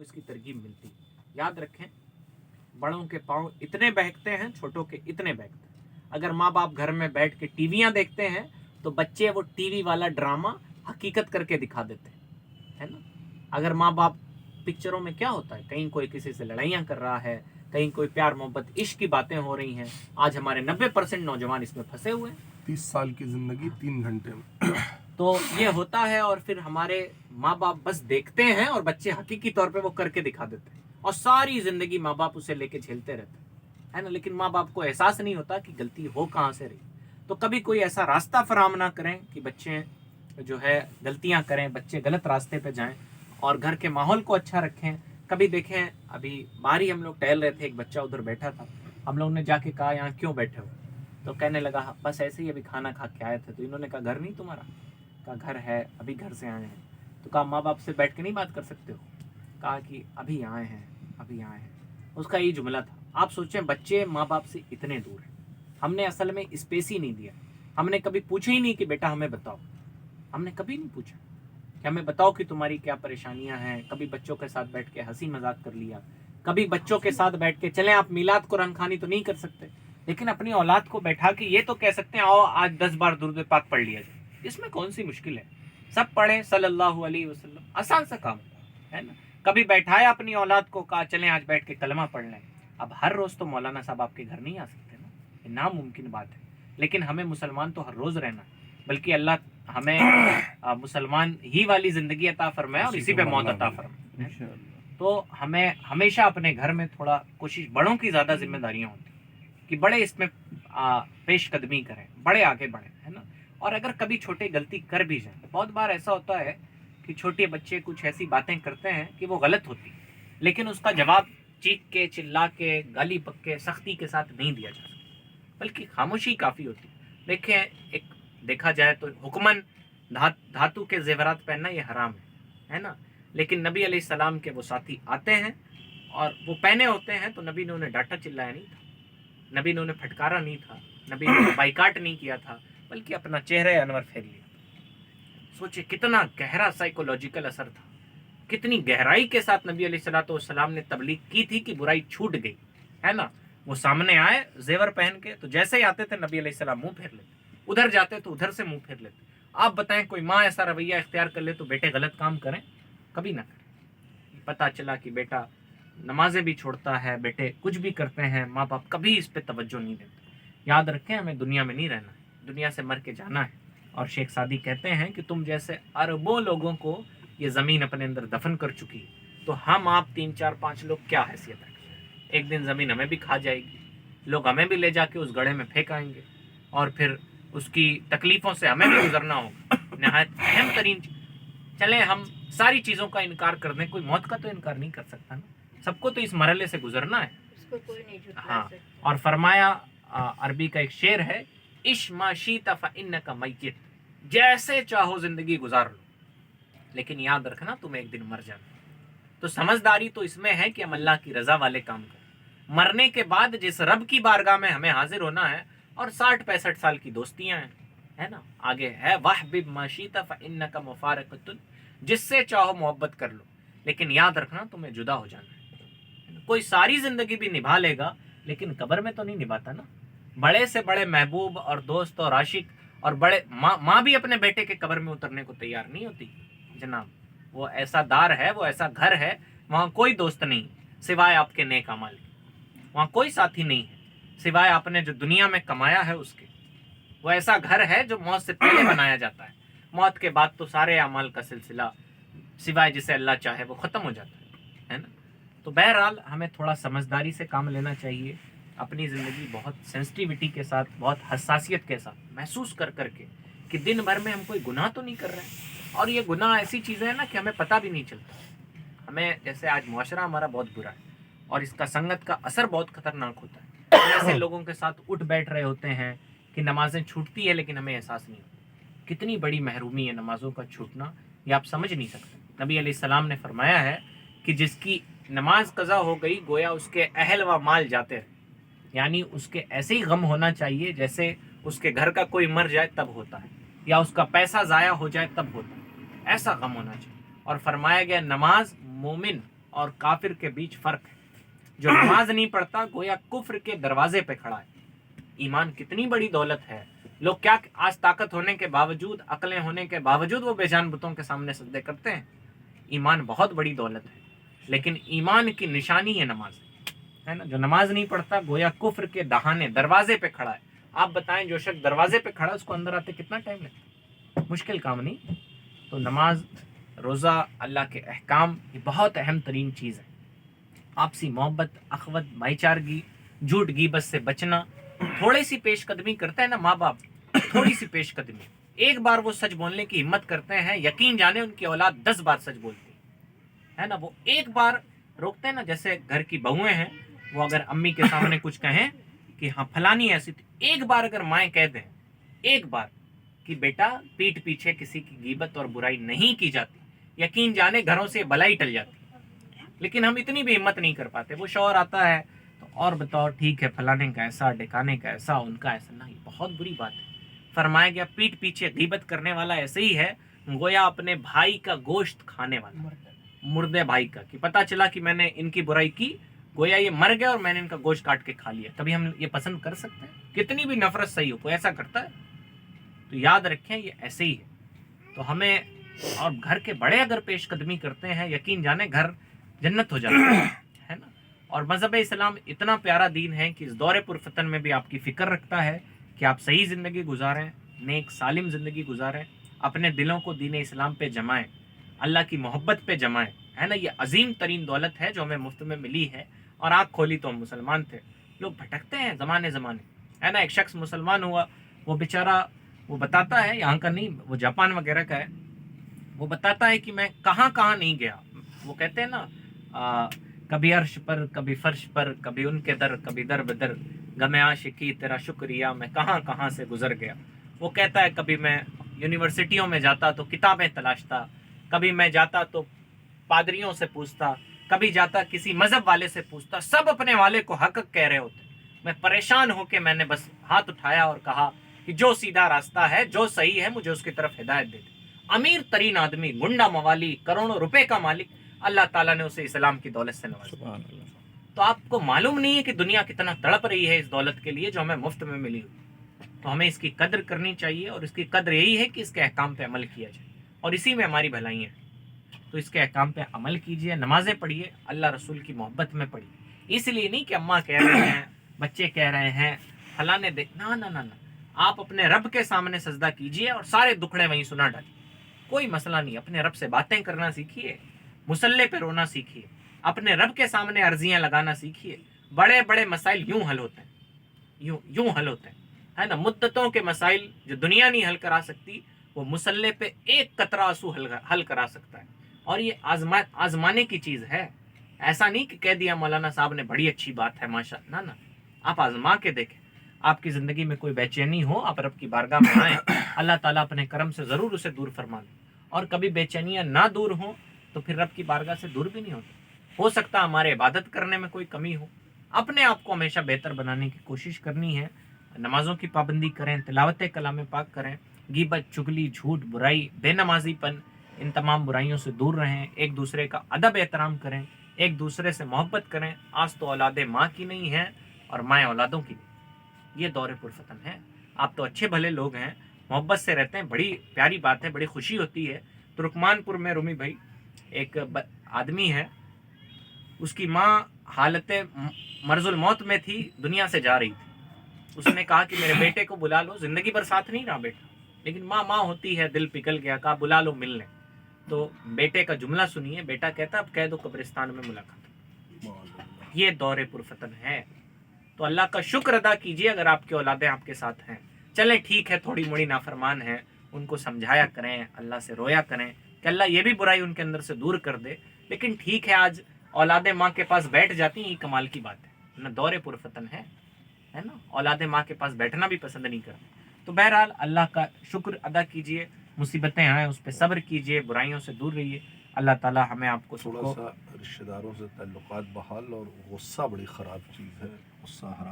اس کی ترغیب ملتی ہے۔ یاد رکھیں، بڑوں کے پاؤں اتنے بہکتے ہیں، چھوٹوں کے اتنے بہکتے ہیں۔ اگر ماں باپ گھر میں بیٹھ کے ٹی ویاں دیکھتے ہیں تو بچے وہ ٹی وی والا ڈرامہ حقیقت کر کے دکھا دیتے ہیں، ہے نا۔ اگر ماں باپ پکچروں میں کیا ہوتا ہے، کہیں کوئی کسی سے لڑائیاں کر رہا ہے، کہیں کوئی پیار محبت عشق کی باتیں ہو رہی ہیں، آج ہمارے 90% نوجوان اس میں پھنسے ہوئے ہیں۔ 30 سال کی زندگی 3 گھنٹے میں۔ تو یہ ہوتا ہے، اور پھر ہمارے ماں باپ بس دیکھتے ہیں اور بچے حقیقی طور پہ وہ کر کے دکھا دیتے ہیں، اور ساری زندگی ماں باپ اسے لے کے جھیلتے رہتے ہیں، ہے نا۔ لیکن ماں باپ کو احساس نہیں ہوتا کہ غلطی ہو کہاں سے رہی۔ تو کبھی کوئی ایسا راستہ فراہم نہ کریں کہ بچے جو ہے غلطیاں کریں، بچے غلط راستے پہ جائیں، اور گھر کے ماحول کو اچھا رکھیں۔ کبھی دیکھیں، ابھی باہر ہی ہم لوگ ٹہل رہے تھے، ایک بچہ ادھر بیٹھا تھا، ہم لوگ نے جا کے کہا یہاں کیوں بیٹھے ہو؟ تو کہنے لگا بس ایسے ہی ابھی کھانا کھا کے آئے تھے۔ تو انہوں نے کہا گھر نہیں تمہارا؟ کہا گھر ہے، ابھی گھر سے آئے ہیں۔ تو کہا ماں باپ سے بیٹھ کے نہیں بات کر سکتے ہو؟ کہا کہ ابھی آئے ہیں، ابھی آئے ہیں۔ اس کا یہ جملہ تھا۔ آپ سوچیں، بچے ماں باپ سے اتنے دور ہیں، ہم نے اصل میں اسپیس ہی نہیں دیا، ہم نے کبھی پوچھا ہی نہیں کہ بیٹا ہمیں بتاؤ، ہم نے کبھی نہیں پوچھا کہ ہمیں بتاؤ کہ تمہاری کیا پریشانیاں ہیں۔ کبھی بچوں کے ساتھ بیٹھ کے ہنسی مذاق کر لیا، کبھی بچوں کے ساتھ بیٹھ کے چلیں آپ میلاد قرآن خوانی تو نہیں کر سکتے، لیکن اپنی اولاد کو بیٹھا کے یہ تو کہہ سکتے ہیں آؤ آج 10 بار درود پاک پڑھ لیا جائے۔ اس میں کون سی مشکل ہے؟ سب پڑھیں صلی اللہ علیہ وسلم، آسان سا کام ہے نا۔ کبھی بیٹھایا اپنی اولاد کو، کہا چلیں آج بیٹھ کے کلمہ پڑھ لیں۔ اب ہر روز تو مولانا صاحب آپ کے گھر نہیں آ سکتے نا، یہ ناممکن بات ہے، لیکن ہمیں مسلمان تو ہر روز رہنا ہے، بلکہ اللہ ہمیں مسلمان ہی والی زندگی عطا فرمائے اور اسی پہ موت عطا فرمائے۔ تو ہمیں ہمیشہ اپنے گھر میں تھوڑا کوشش، بڑوں کی زیادہ ذمہ داریاں ہوتی ہیں کہ بڑے اس میں پیش قدمی کریں، بڑے آگے بڑھیں، ہے نا۔ اور اگر کبھی چھوٹے غلطی کر بھی جائیں، بہت بار ایسا ہوتا ہے کہ چھوٹے بچے کچھ ایسی باتیں کرتے ہیں کہ وہ غلط ہوتی، لیکن اس کا جواب چیخ کے، چلا کے، گالی پک کے، سختی کے ساتھ نہیں دیا جا سکتا، بلکہ خاموشی کافی ہوتی۔ دیکھیں، ایک دیکھا جائے تو حکمن دھاتو کے زیورات پہننا یہ حرام ہے نا، لیکن نبی علیہ السلام کے وہ ساتھی آتے ہیں اور وہ پہنے ہوتے ہیں، تو نبی نے انہیں ڈانٹا چلایا نہیں تھا، نبی نے انہیں پھٹکارا نہیں تھا، نبی نے بائیکاٹ نہیں کیا تھا، بلکہ اپنا چہرہ انور پھیر لیا۔ سوچے کتنا گہرا سائیکولوجیکل اثر تھا، کتنی گہرائی کے ساتھ نبی علیہ السلام نے تبلیغ کی تھی کہ برائی چھوٹ گئی، ہے نا۔ وہ سامنے آئے زیور پہن کے، تو جیسے ہی آتے تھے نبی علیہ السلام منہ پھیر لیتے، ادھر جاتے تو ادھر سے منہ پھیر لیتے۔ آپ بتائیں کوئی ماں ایسا رویہ اختیار کر لے تو بیٹے غلط کام کریں؟ کبھی نہ کریں۔ پتہ چلا کہ بیٹا نمازیں بھی چھوڑتا ہے، بیٹے کچھ بھی کرتے ہیں، ماں باپ کبھی اس پہ توجہ نہیں دیتے۔ یاد رکھیں، ہمیں دنیا میں نہیں رہنا ہے، دنیا سے مر کے جانا ہے۔ اور شیخ سعدی کہتے ہیں کہ تم جیسے اربوں لوگوں کو یہ زمین اپنے اندر دفن کر چکی ہے، تو ہم آپ 3 4 5 لوگ کیا حیثیت ہے؟ ایک دن زمین ہمیں بھی کھا جائے گی، لوگ ہمیں بھی لے جا کے اس گڑھے میں پھینک آئیں گے، اور پھر اس کی تکلیفوں سے ہمیں بھی گزرنا ہوگا۔ نہایت اہم ترین چلیں ہم ساری چیزوں کا انکار کر دیں، کوئی موت کا تو انکار نہیں کر سکتا نا، سب کو تو اس مرحلے سے گزرنا ہے، اس کو کوئی نہیں جھٹلا ہاں۔ سکتا۔ اور فرمایا، عربی کا ایک شعر ہے، عش ما شئت فانک میت، جیسے چاہو زندگی گزار لو، لیکن یاد رکھنا تمہیں ایک دن مر جانا۔ تو سمجھداری تو اس میں ہے کہ ہم اللہ کی رضا والے کام کریں۔ مرنے کے بعد جس رب کی بارگاہ میں ہمیں حاضر ہونا ہے، اور 60 65 سال کی دوستیاں ہیں، ہے نا، آگے ہے وَحْبِبْ مَا شِئْتَ فَإِنَّكَ مُفَارِقَةٌ، جس سے چاہو محبت کر لو، لیکن یاد رکھنا تمہیں جدا ہو جانا ہے۔ کوئی ساری زندگی بھی نبھا لے گا، لیکن قبر میں تو نہیں نبھاتا نا۔ بڑے سے بڑے محبوب اور دوست اور عاشق، اور بڑے ماں بھی اپنے بیٹے کے قبر میں اترنے کو تیار نہیں ہوتی جناب۔ وہ ایسا دار ہے، وہ ایسا گھر ہے، وہاں کوئی دوست نہیں سوائے آپ کے نیک اعمال کے، وہاں کوئی ساتھی نہیں ہے سوائے آپ نے جو دنیا میں کمایا ہے اس کے۔ وہ ایسا گھر ہے جو موت سے پہلے بنایا جاتا ہے، موت کے بعد تو سارے اعمال کا سلسلہ سوائے جسے اللہ چاہے وہ ختم ہو جاتا ہے نا۔ تو بہرحال ہمیں تھوڑا سمجھداری سے کام لینا چاہیے، اپنی زندگی بہت سینسٹیوٹی کے ساتھ، بہت حساسیت کے ساتھ محسوس کر کر کے کہ دن بھر میں ہم کوئی گناہ تو نہیں کر رہے ہیں، اور یہ گناہ ایسی چیزیں ہیں نا کہ ہمیں پتہ بھی نہیں چلتا۔ ہمیں جیسے آج معاشرہ ہمارا بہت برا ہے، اور اس کا سنگت کا اثر بہت خطرناک ہوتا ہے۔ ہم ایسے لوگوں کے ساتھ اٹھ بیٹھ رہے ہوتے ہیں کہ نمازیں چھوٹتی ہے لیکن ہمیں احساس نہیں ہوتا۔ کتنی بڑی محرومی ہے نمازوں کا چھوٹنا، یہ آپ سمجھ نہیں سکتے۔ نبی علیہ السلام نے فرمایا ہے کہ جس کی نماز قضا ہو گئی گویا اس کے اہل و مال جاتے رہے، یعنی اس کے ایسے ہی غم ہونا چاہیے جیسے اس کے گھر کا کوئی مر جائے تب ہوتا ہے، یا اس کا پیسہ ضائع ہو جائے تب ہوتا ہے، ایسا غم ہونا چاہیے۔ اور فرمایا گیا نماز مومن اور کافر کے بیچ فرق ہے. جو نماز نہیں پڑھتا گویا کفر کے دروازے پہ کھڑا ہے. ایمان کتنی بڑی دولت ہے. لوگ کیا آج طاقت ہونے کے باوجود، عقلیں ہونے کے باوجود وہ بے جان بتوں کے سامنے سجدے کرتے ہیں. ایمان بہت بڑی دولت ہے، لیکن ایمان کی نشانی یہ نماز ہے نا. جو نماز نہیں پڑھتا گویا کفر کے دہانے دروازے پہ کھڑا ہے. آپ بتائیں جو شخص دروازے پہ کھڑا ہے اس کو اندر آتے کتنا ٹائم لگتا ہے؟ مشکل کام نہیں. تو نماز، روزہ، اللہ کے احکام یہ بہت اہم ترین چیز ہے. آپسی محبت، اخوت، بھائی چارگی، جھوٹ غیبت سے بچنا. تھوڑی سی پیش قدمی کرتے ہیں نا ماں باپ، تھوڑی سی پیش قدمی، ایک بار وہ سچ بولنے کی ہمت کرتے ہیں، یقین جانے ان کی اولاد 10 بار سچ بولتی ہے نا. وہ ایک بار روکتے ہیں نا. جیسے گھر کی بہویں ہیں، وہ اگر امی کے سامنے کچھ کہیں کہ ہاں فلانی ایسی تھی، ایک بار اگر مائیں کہہ دیں ایک بار کہ بیٹا پیٹھ پیچھے کسی کی غیبت اور برائی نہیں کی جاتی، یقین جانے گھروں سے بلائی ٹل جاتی. لیکن ہم اتنی بھی ہمت نہیں کر پاتے. وہ شوہر آتا ہے تو اور بتاؤ ٹھیک ہے فلانے کا ایسا، ڈھکانے کا ایسا، ان کا ایسا. نہیں، بہت بری بات ہے. فرمایا گیا پیٹھ پیچھے غیبت کرنے والا ایسے ہی ہے گویا اپنے بھائی کا گوشت کھانے والا، مردے بھائی کا. کہ پتا چلا کہ میں نے ان کی برائی کی، گویا یہ مر گیا اور میں نے ان کا گوشت کاٹ کے کھا لیا. کبھی ہم یہ پسند کر سکتے ہیں؟ کتنی بھی نفرت صحیح ہو، کوئی ایسا کرتا ہے؟ تو یاد رکھیں یہ ایسے ہی ہے. تو ہمیں، اور گھر کے بڑے اگر پیش قدمی کرتے ہیں یقین جانے گھر جنت ہو جاتا ہے نا. اور مذہب اسلام اتنا پیارا دین ہے کہ اس دور پرفتن میں بھی آپ کی فکر رکھتا ہے کہ آپ صحیح زندگی گزاریں، نیک سالم زندگی گزاریں، اپنے دلوں کو دین اسلام پہ جمائیں، اللہ کی محبت پہ جمائیں ہے نا. یہ عظیم ترین دولت ہے جو ہمیں مفت میں ملی ہے. اور آنکھ کھولی تو ہم مسلمان تھے. لوگ بھٹکتے ہیں زمانے ہے نا. ایک شخص مسلمان ہوا، وہ بیچارہ وہ بتاتا ہے، یہاں کا نہیں، وہ جاپان وغیرہ کا ہے، وہ بتاتا ہے کہ میں کہاں کہاں نہیں گیا. وہ کہتے ہیں نا کبھی عرش پر، کبھی فرش پر، کبھی ان کے در، کبھی در بدر، غم عاشقی تیرا شکریہ میں کہاں کہاں سے گزر گیا. وہ کہتا ہے کبھی میں یونیورسٹیوں میں جاتا تو کتابیں تلاشتا، کبھی میں جاتا تو پادریوں سے پوچھتا، کبھی جاتا کسی مذہب والے سے پوچھتا، سب اپنے والے کو حق کہہ رہے ہوتے. میں پریشان ہو کے میں نے بس ہاتھ اٹھایا اور کہا کہ جو سیدھا راستہ ہے، جو صحیح ہے، مجھے اس کی طرف ہدایت دے دے. امیر ترین آدمی، گنڈا موالی، کروڑوں روپے کا مالک، اللہ تعالیٰ نے اسے اسلام کی دولت سے نوازا. تو آپ کو معلوم نہیں ہے کہ دنیا کتنا تڑپ رہی ہے اس دولت کے لیے جو ہمیں مفت میں ملی ہوئی. تو ہمیں اس کی قدر کرنی چاہیے، اور اس کی قدر یہی ہے کہ اس کے احکام پہ عمل کیا جائے، اور اسی میں ہماری بھلائی ہے. تو اس کے احکام پہ عمل کیجیے، نمازیں پڑھیے، اللہ رسول کی محبت میں پڑھیے. اس لیے نہیں کہ اماں کہہ رہے ہیں، بچے کہہ رہے ہیں، فلاں دیکھ، نہ. آپ اپنے رب کے سامنے سجدہ کیجیے اور سارے دکھڑے وہیں سنا ڈالیے. کوئی مسئلہ نہیں. اپنے رب سے باتیں کرنا سیکھیے، مصلے پہ رونا سیکھیے، اپنے رب کے سامنے عرضیاں لگانا سیکھیے. بڑے بڑے مسائل یوں حل ہوتے ہیں، یوں حل ہوتے ہیں ہے نا. مدتوں کے مسائل جو دنیا نہیں حل کرا سکتی، وہ مصلے پہ ایک قطرہ آنسو حل کرا سکتا ہے. اور یہ آزمانے کی چیز ہے. ایسا نہیں کہ کہہ دیا مولانا صاحب نے بڑی اچھی بات ہے ماشاء اللہ، نہ. آپ آزما کے دیکھیں. آپ کی زندگی میں کوئی بے چینی ہو، آپ رب کی بارگاہ میں آئیں، اللہ تعالیٰ اپنے کرم سے ضرور اسے دور فرما دیں. اور کبھی بے چینیاں نہ دور ہوں تو پھر رب کی بارگاہ سے دور بھی نہیں ہوتا. ہو سکتا ہمارے عبادت کرنے میں کوئی کمی ہو. اپنے آپ کو ہمیشہ بہتر بنانے کی کوشش کرنی ہے. نمازوں کی پابندی کریں، تلاوت کلام پاک کریں، غیبت، چگلی، جھوٹ، برائی، بے نمازی پن، ان تمام برائیوں سے دور رہیں. ایک دوسرے کا ادب احترام کریں، ایک دوسرے سے محبت کریں. آج تو اولادیں ماں کی نہیں ہیں اور مائیں اولادوں کی نہیں. یہ دور پرفتن ہے. آپ تو اچھے بھلے لوگ ہیں، محبت سے رہتے ہیں، بڑی پیاری بات ہے، بڑی خوشی ہوتی ہے. ترکمان پور میں رومی بھائی ایک آدمی ہے، اس کی ماں حالت مرض الموت میں تھی، دنیا سے جا رہی تھی. اس نے کہا کہ میرے بیٹے کو بلا لو. زندگی بھر ساتھ نہیں رہا بیٹا، لیکن ماں ہوتی ہے، دل پگھل گیا. کہا بلا لو، مل لیں. تو بیٹے کا جملہ سنیے. بیٹا کہتا اب کہہ دو قبرستان میں ملاقات. یہ دور پرفتن ہے. تو اللہ کا شکر ادا کیجیے اگر آپ کی اولادیں آپ کے ساتھ ہیں. چلیں ٹھیک ہے، تھوڑی موڑی نافرمان ہیں، ان کو سمجھایا کریں، اللہ سے رویا کریں کہ اللہ یہ بھی برائی ان کے اندر سے دور کر دے. لیکن ٹھیک ہے، آج اولادیں ماں کے پاس بیٹھ جاتی ہیں، یہ کمال کی بات ہے نا. دور پرفتن ہے نا. اولادیں ماں کے پاس بیٹھنا بھی پسند نہیں کرتی. تو بہرحال اللہ کا شکر ادا کیجیے. مصیبتیں آئیں اس پہ صبر کیجیے، برائیوں سے دور رہیے. اللہ تعالیٰ ہمیں آپ کو تھوڑا سا رشتہ داروں سے تعلقات بحال، اور غصہ بڑی خراب چیز ہے. غصہ حرام